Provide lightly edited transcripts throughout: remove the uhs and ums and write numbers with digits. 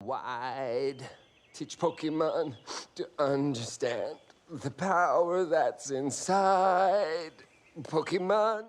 Wide. Teach Pokemon to understand the power that's inside Pokemon.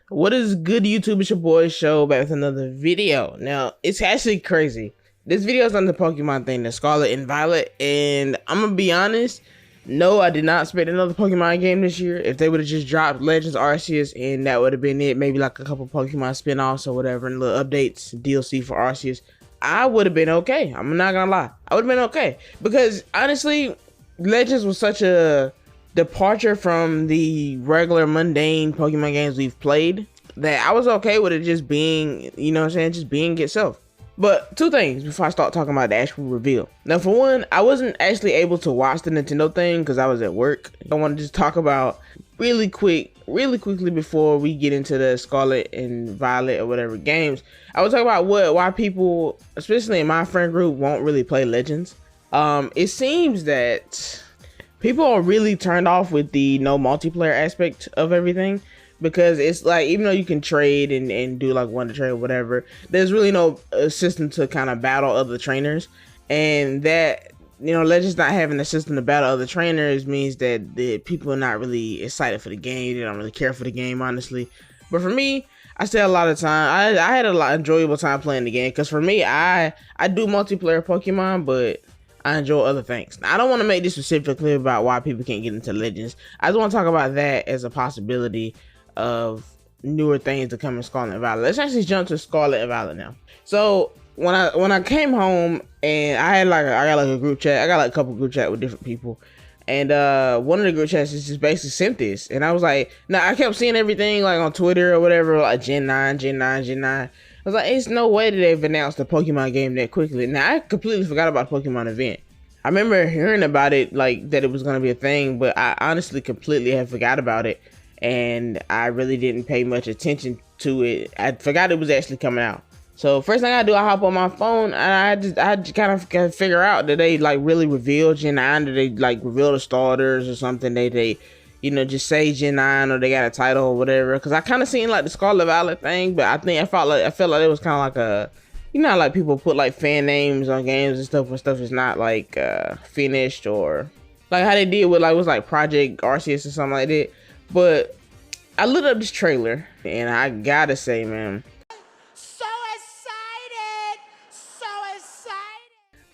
What is good, YouTube? It's your boy Show back with another video. Now, it's actually crazy. This video is on the Pokemon thing, the Scarlet and Violet, and I'm gonna be honest, no, I did not expect another Pokemon game this year. If they would have just dropped Legends Arceus and that would have been it, maybe like a couple Pokemon spin-offs or whatever, and little updates, DLC for Arceus, I would have been okay. I'm not gonna lie. I would have been okay. Because honestly, Legends was such a departure from the regular mundane Pokemon games we've played that I was okay with it just being, you know what I'm saying, just being itself. But two things before I start talking about the actual reveal. Now, for one, I wasn't actually able to watch the Nintendo thing because I was at work. I want to just talk about really quickly before we get into the Scarlet and Violet or whatever games. I was talking about why people, especially in my friend group, won't really play Legends. It seems that people are really turned off with the no multiplayer aspect of everything, because it's like, even though you can trade and do like one to trade or whatever, there's really no system to kind of battle other trainers. And that, you know, Legends not having a system to battle other trainers means that the people are not really excited for the game. They don't really care for the game, honestly. But for me, I still had a lot of time. I had a lot enjoyable time playing the game, because for me, I do multiplayer Pokemon, but I enjoy other things. Now, I don't want to make this specifically about why people can't get into Legends. I just want to talk about that as a possibility of newer things to come in Scarlet and Violet. Let's actually jump to Scarlet and Violet now. So when I came home, and I got like a group chat. I got like a couple group chat with different people, and one of the group chats is just basically sent this, and I was like, now I kept seeing everything like on Twitter or whatever, like Gen 9. I was like, it's no way that they've announced a Pokemon game that quickly. Now, I completely forgot about the Pokemon event. I remember hearing about it, like that it was going to be a thing, but I honestly completely had forgot about it. And I really didn't pay much attention to it. I forgot it was actually coming out. So first thing I do, I hop on my phone, and I just kind of figure out that they like really reveal Gen 9, that they like reveal the starters or something. They you know, just say Gen 9, or they got a title or whatever. Because I kind of seen like the Scarlet Violet thing, but I felt like it was kind of like a, you know, like people put like fan names on games and stuff when stuff is not like finished, or like how they did with like, was like Project Arceus or something like that. But I looked up this trailer, and I gotta say, man, so excited.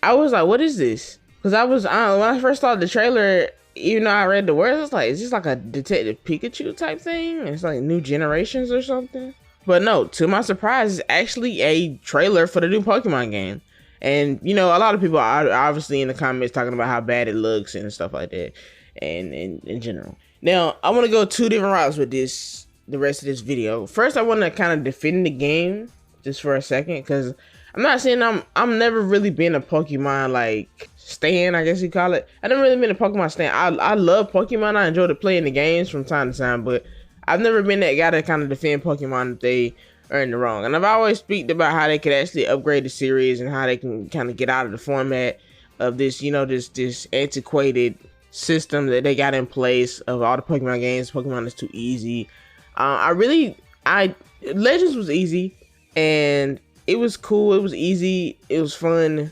I was like, what is this? Because when I first saw the trailer, even though I read the words, I was like, is this like a Detective Pikachu type thing? It's like New Generations or something. But no, to my surprise, it's actually a trailer for the new Pokemon game. And, you know, a lot of people are obviously in the comments talking about how bad it looks and stuff like that, and in general. Now, I want to go two different routes with this, the rest of this video. First, I want to kind of defend the game just for a second, because I'm not saying I'm never really been a Pokemon like stan, I guess you call it. I never really been a Pokemon stan. I love Pokemon. I enjoy playing the games from time to time, but I've never been that guy to kind of defend Pokemon if they are in the wrong. And I've always speaked about how they could actually upgrade the series and how they can kind of get out of the format of this, you know, this antiquated system that they got in place of all the Pokemon games. Pokemon is too easy. Legends was easy, and it was cool. It was easy. It was fun.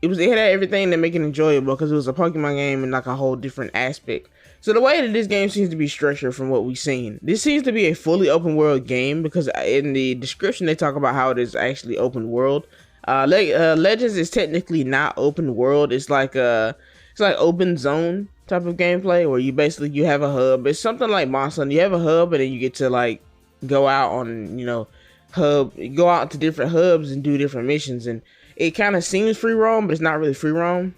It had everything that make it enjoyable, because it was a Pokemon game in like a whole different aspect. So the way that this game seems to be structured, from what we've seen, this seems to be a fully open world game, because in the description they talk about how it is actually open world. Legends is technically not open world. It's like open zone type of gameplay, where you have a hub. It's something like Monster Hunter. You have a hub, and then you get to like go out on, you know, go out to different hubs and do different missions, and it kind of seems free roam, but it's not really free roam.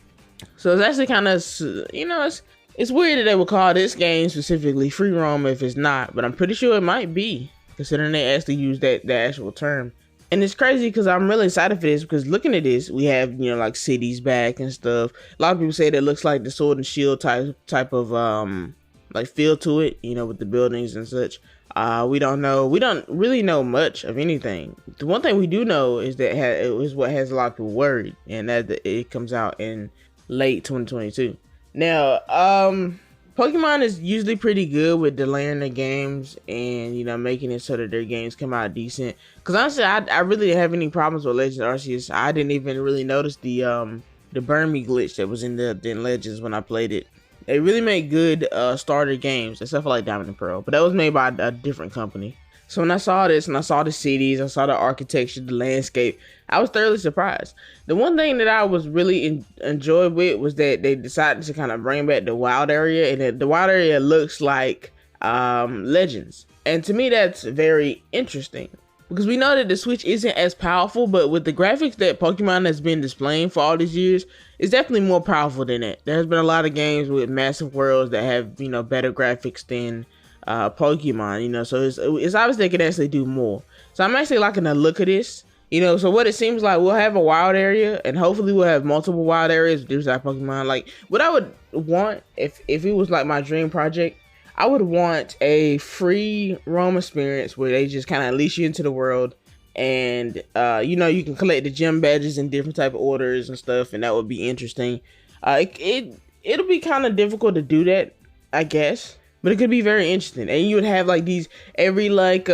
So it's actually kind of, you know, It's weird that they would call this game specifically free roam if it's not, but I'm pretty sure it might be, considering they actually use that actual term. And it's crazy because I'm really excited for this, because looking at this, we have, you know, like cities back and stuff. A lot of people say that it looks like the Sword and Shield type of like feel to it, you know, with the buildings and such. We don't really know much of anything. The one thing we do know is that it was what has a lot of people worried, and that it comes out in late 2022. Now, Pokemon is usually pretty good with delaying their games and, you know, making it so that their games come out decent. Cause honestly, I really didn't have any problems with Legends Arceus. I didn't even really notice the burn me glitch that was in Legends when I played it. They really made good starter games, except for like Diamond and Pearl, but that was made by a different company. So when I saw this and I saw the cities, I saw the architecture, the landscape, I was thoroughly surprised. The one thing that I was really enjoyed with was that they decided to kind of bring back the wild area, and that the wild area looks like Legends. And to me, that's very interesting, because we know that the Switch isn't as powerful, but with the graphics that Pokemon has been displaying for all these years, it's definitely more powerful than that. There's been a lot of games with massive worlds that have, you know, better graphics than Pokemon, you know, so it's obvious they can actually do more. So I'm actually liking the look of this, you know. So what it seems like, we'll have a wild area, and hopefully we'll have multiple wild areas. There's that Pokemon. Like, what I would want if it was like my dream project, I would want a free roam experience where they just kind of unleash you into the world, and you know, you can collect the gym badges in different type of orders and stuff, and that would be interesting. It'll be kind of difficult to do that, I guess, but it could be very interesting. And you would have like these, every like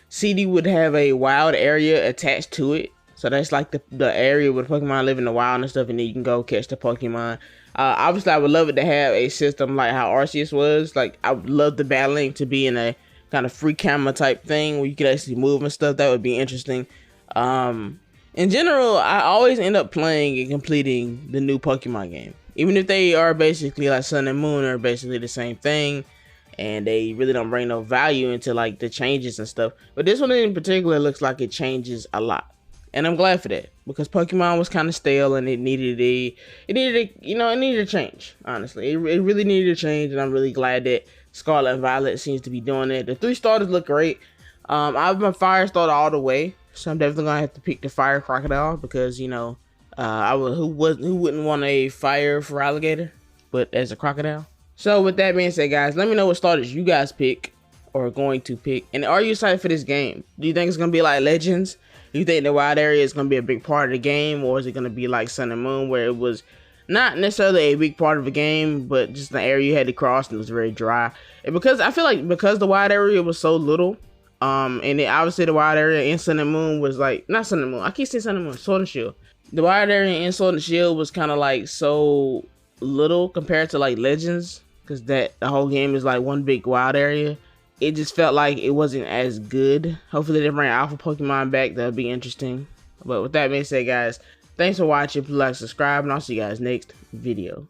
CD would have a wild area attached to it. So that's like the area where Pokemon live in the wild and stuff, and then you can go catch the Pokemon. Obviously, I would love it to have a system like how Arceus was. Like, I would love the battling to be in a kind of free camera type thing where you could actually move and stuff. That would be interesting. In general, I always end up playing and completing the new Pokemon game, even if they are basically like Sun and Moon, are basically the same thing, and they really don't bring no value into like the changes and stuff. But this one in particular looks like it changes a lot, and I'm glad for that, because Pokemon was kind of stale and it needed a change. Honestly, it really needed a change, and I'm really glad that Scarlet and Violet seems to be doing it. The 3 starters look great. I've been fire starter all the way, so I'm definitely gonna have to pick the fire crocodile, because, you know, who wouldn't want a fire for alligator, but as a crocodile. So with that being said, guys, let me know what starters you guys pick or are going to pick, and are you excited for this game? Do you think it's gonna be like Legends? Do you think the wild area is gonna be a big part of the game, or is it gonna be like Sun and Moon, where it was not necessarily a big part of the game, but just the area you had to cross and it was very dry? And because I feel like, because the wild area was so little, and then obviously the wild area in Sun and Moon was like, not Sun and Moon, I keep saying Sun and Moon, Sword and Shield. The wild area in Sword and Shield was kind of like so little compared to like Legends, because the whole game is like one big wild area. It just felt like it wasn't as good. Hopefully they bring Alpha Pokemon back. That'll be interesting. But with that being said, guys, thanks for watching. Please like, subscribe, and I'll see you guys next video.